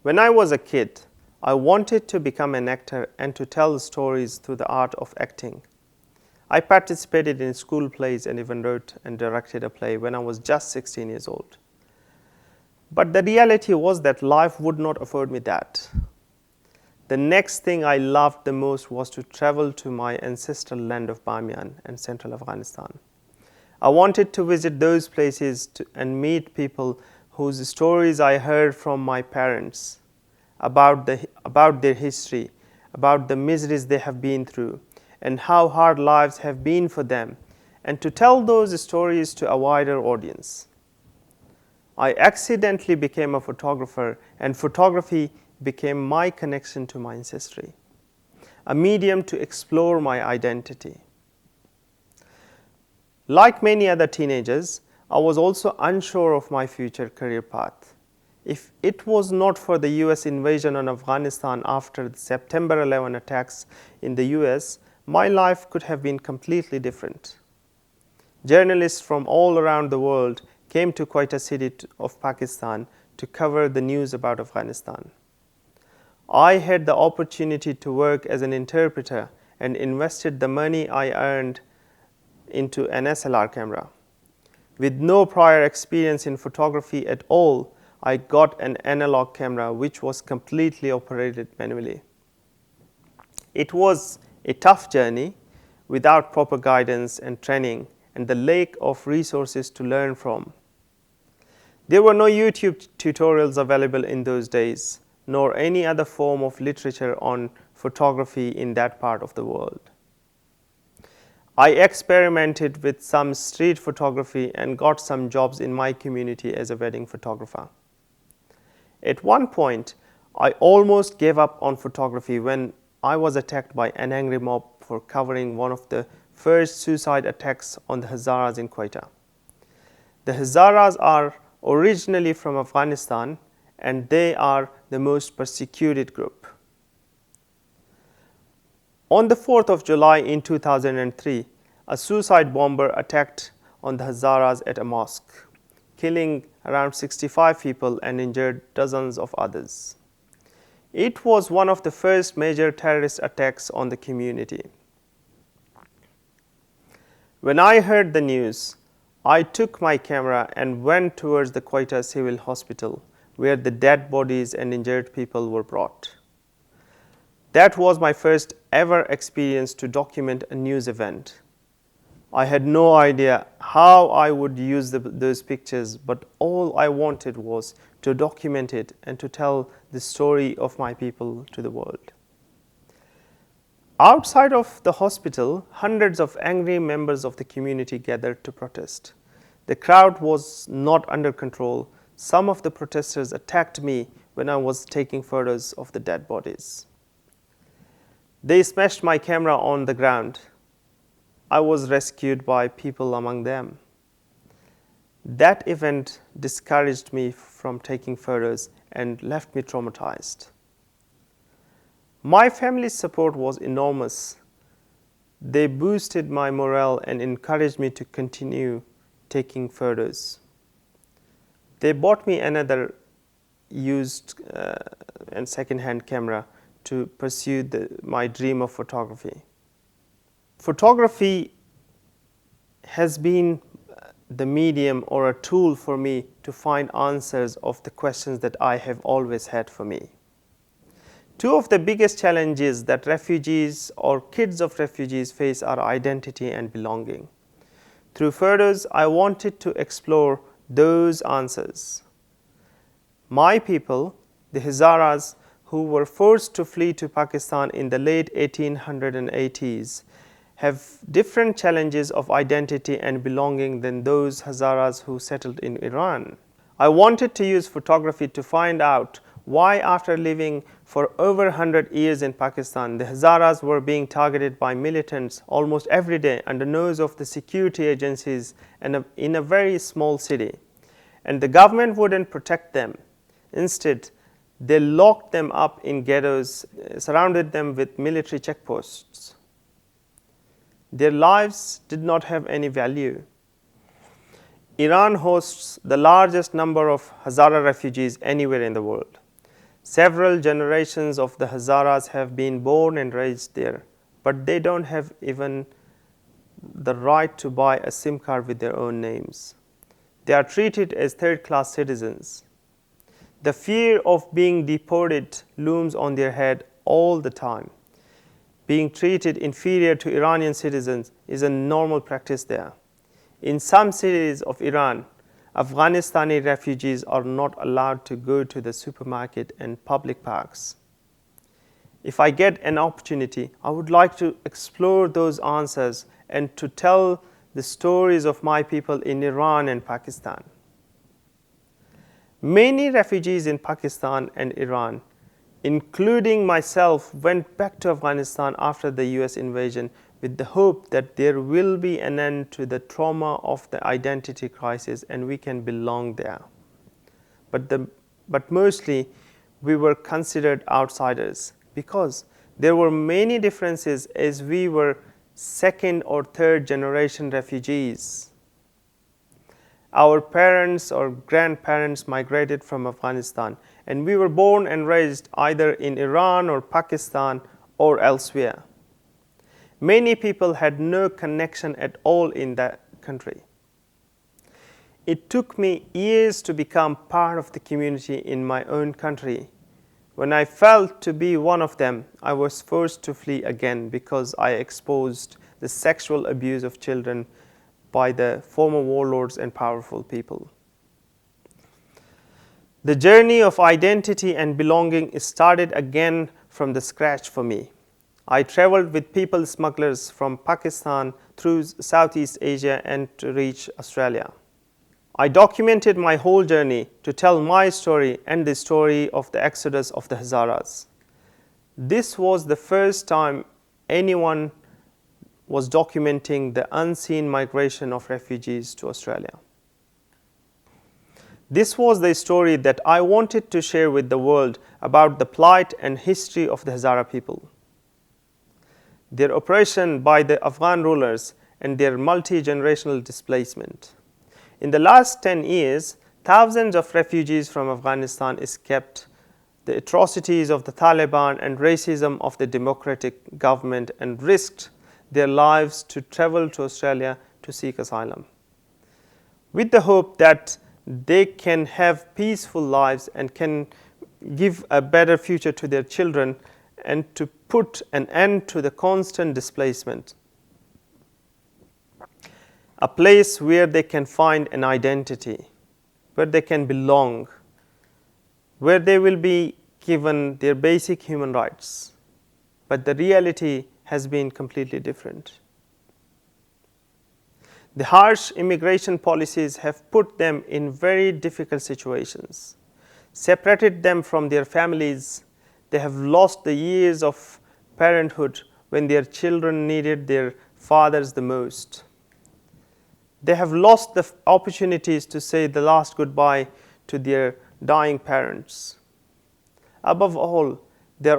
When I was a kid, I wanted to become an actor and to tell stories through the art of acting. I participated in school plays and even wrote and directed a play when I was just 16 years old. But the reality was that life would not afford me that. The next thing I loved the most was to travel to my ancestral land of Bamiyan and central Afghanistan. I wanted to visit those places and meet people whose stories I heard from my parents about their history, about the miseries they have been through, and how hard lives have been for them, and to tell those stories to a wider audience. I accidentally became a photographer, and photography became my connection to my ancestry, a medium to explore my identity. Like many other teenagers, I was also unsure of my future career path. If it was not for the US invasion on Afghanistan after the September 11 attacks in the US, my life could have been completely different. Journalists from all around the world came to Quetta city of Pakistan to cover the news about Afghanistan. I had the opportunity to work as an interpreter and invested the money I earned into an SLR camera. With no prior experience in photography at all, I got an analog camera which was completely operated manually. It was a tough journey without proper guidance and training and the lack of resources to learn from. There were no YouTube tutorials available in those days, nor any other form of literature on photography in that part of the world. I experimented with some street photography and got some jobs in my community as a wedding photographer. At one point, I almost gave up on photography when I was attacked by an angry mob for covering one of the first suicide attacks on the Hazaras in Quetta. The Hazaras are originally from Afghanistan, and they are the most persecuted group. On the 4th of July in 2003, a suicide bomber attacked on the Hazaras at a mosque, killing around 65 people and injured dozens of others. It was one of the first major terrorist attacks on the community. When I heard the news, I took my camera and went towards the Quetta Civil Hospital, where the dead bodies and injured people were brought. That was my first ever experience to document a news event. I had no idea how I would use those pictures, but all I wanted was to document it and to tell the story of my people to the world. Outside of the hospital, hundreds of angry members of the community gathered to protest. The crowd was not under control. Some of the protesters attacked me when I was taking photos of the dead bodies. They smashed my camera on the ground. I was rescued by people among them. That event discouraged me from taking photos and left me traumatized. My family's support was enormous. They boosted my morale and encouraged me to continue taking photos. They bought me another used and second-hand camera to pursue my dream of photography. Photography has been the medium or a tool for me to find answers of the questions that I have always had for me. Two of the biggest challenges that refugees or kids of refugees face are identity and belonging. Through photos, I wanted to explore those answers. My people, the Hazaras, who were forced to flee to Pakistan in the late 1880s, have different challenges of identity and belonging than those Hazaras who settled in Iran. I wanted to use photography to find out why, after living for over 100 years in Pakistan, the Hazaras were being targeted by militants almost every day under nose of the security agencies and in a very small city. And the government wouldn't protect them. Instead, they locked them up in ghettos, surrounded them with military checkposts. Their lives did not have any value. Iran hosts the largest number of Hazara refugees anywhere in the world. Several generations of the Hazaras have been born and raised there, but they don't have even the right to buy a SIM card with their own names. They are treated as third-class citizens. The fear of being deported looms on their head all the time. Being treated inferior to Iranian citizens is a normal practice there. In some cities of Iran, Afghanistani refugees are not allowed to go to the supermarket and public parks. If I get an opportunity, I would like to explore those answers and to tell the stories of my people in Iran and Pakistan. Many refugees in Pakistan and Iran, including myself, went back to Afghanistan after the US invasion with the hope that there will be an end to the trauma of the identity crisis and we can belong there. But mostly, we were considered outsiders because there were many differences as we were second or third generation refugees. Our parents or grandparents migrated from Afghanistan, and we were born and raised either in Iran or Pakistan or elsewhere. Many people had no connection at all in that country. It took me years to become part of the community in my own country. When I felt to be one of them, I was forced to flee again because I exposed the sexual abuse of children by the former warlords and powerful people. The journey of identity and belonging started again from the scratch for me. I traveled with people smugglers from Pakistan through Southeast Asia and to reach Australia. I documented my whole journey to tell my story and the story of the exodus of the Hazaras. This was the first time anyone was documenting the unseen migration of refugees to Australia. This was the story that I wanted to share with the world about the plight and history of the Hazara people, their oppression by the Afghan rulers, and their multi-generational displacement. In the last 10 years, thousands of refugees from Afghanistan escaped the atrocities of the Taliban and racism of the democratic government and risked their lives to travel to Australia to seek asylum, with the hope that they can have peaceful lives and can give a better future to their children and to put an end to the constant displacement. A place where they can find an identity, where they can belong, where they will be given their basic human rights. But the reality has been completely different. The harsh immigration policies have put them in very difficult situations, separated them from their families. They have lost the years of parenthood when their children needed their fathers the most. They have lost the opportunities to say the last goodbye to their dying parents. Above all, they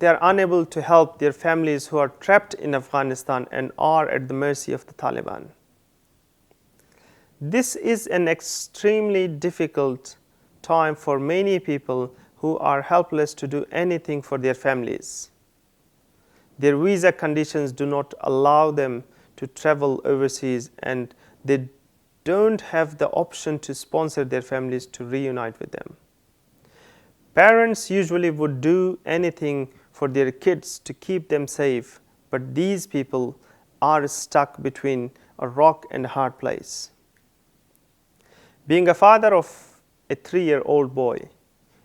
are unable to help their families who are trapped in Afghanistan and are at the mercy of the Taliban. This is an extremely difficult time for many people who are helpless to do anything for their families. Their visa conditions do not allow them to travel overseas, and they don't have the option to sponsor their families to reunite with them. Parents usually would do anything for their kids to keep them safe, but these people are stuck between a rock and a hard place. Being a father of a 3-year-old boy,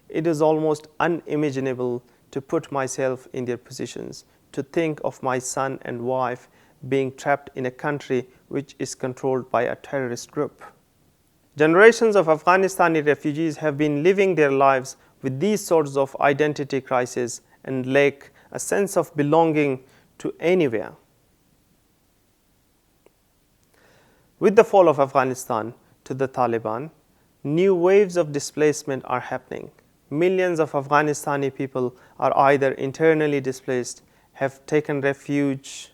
it is almost unimaginable to put myself in their positions, to think of my son and wife being trapped in a country which is controlled by a terrorist group. Generations of Afghanistani refugees have been living their lives with these sorts of identity crises and lack a sense of belonging to anywhere. With the fall of Afghanistan to the Taliban, new waves of displacement are happening. Millions of Afghanistani people are either internally displaced, have taken refuge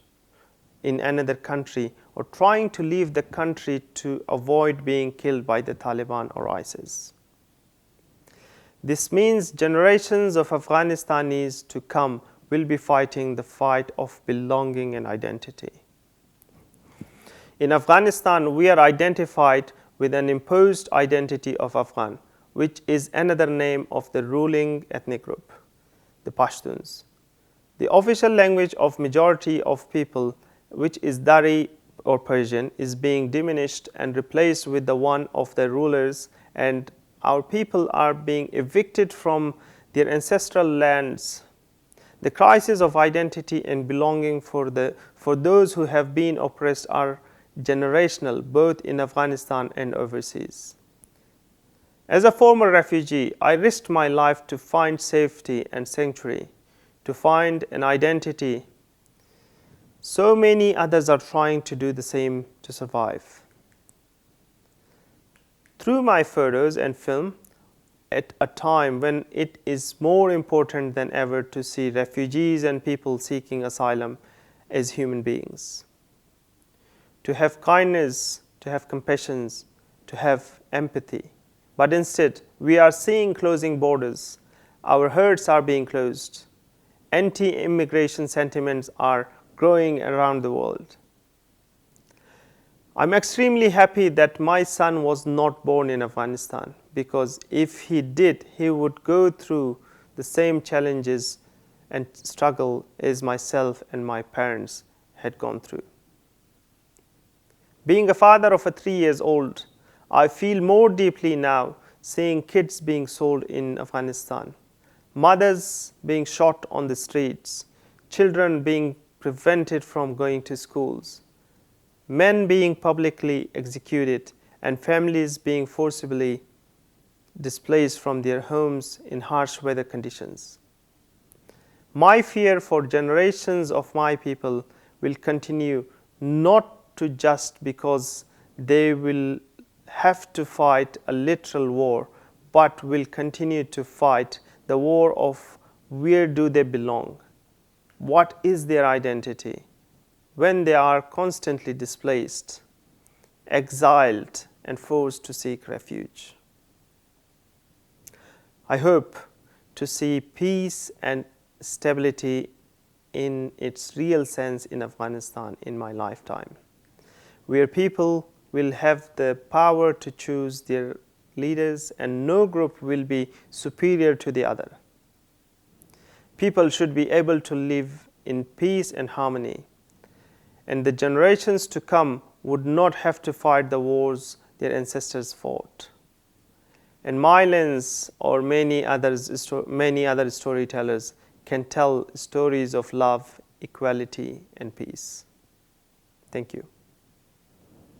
in another country, or trying to leave the country to avoid being killed by the Taliban or ISIS. This means generations of Afghanistan to come will be fighting the fight of belonging and identity. In Afghanistan, we are identified with an imposed identity of Afghan, which is another name of the ruling ethnic group, the Pashtuns. The official language of majority of people, which is Dari or Persian, is being diminished and replaced with the one of the rulers, and our people are being evicted from their ancestral lands. The crisis of identity and belonging for those who have been oppressed are generational, both in Afghanistan and overseas. As a former refugee, I risked my life to find safety and sanctuary, to find an identity. So many others are trying to do the same to survive. Through my photos and film, at a time when it is more important than ever to see refugees and people seeking asylum as human beings, to have kindness, to have compassion, to have empathy. But instead, we are seeing closing borders. Our hearts are being closed. Anti-immigration sentiments are growing around the world. I'm extremely happy that my son was not born in Afghanistan, because if he did, he would go through the same challenges and struggle as myself and my parents had gone through. Being a father of a 3-year-old, I feel more deeply now seeing kids being sold in Afghanistan, mothers being shot on the streets, children being prevented from going to schools, men being publicly executed, and families being forcibly displaced from their homes in harsh weather conditions. My fear for generations of my people will continue, not to just because they will have to fight a literal war, but will continue to fight the war of where do they belong, what is their identity, when they are constantly displaced, exiled, and forced to seek refuge. I hope to see peace and stability in its real sense in Afghanistan in my lifetime, where people will have the power to choose their leaders and no group will be superior to the other. People should be able to live in peace and harmony, and the generations to come would not have to fight the wars their ancestors fought. And my lens or many other storytellers can tell stories of love, equality, and peace. Thank you.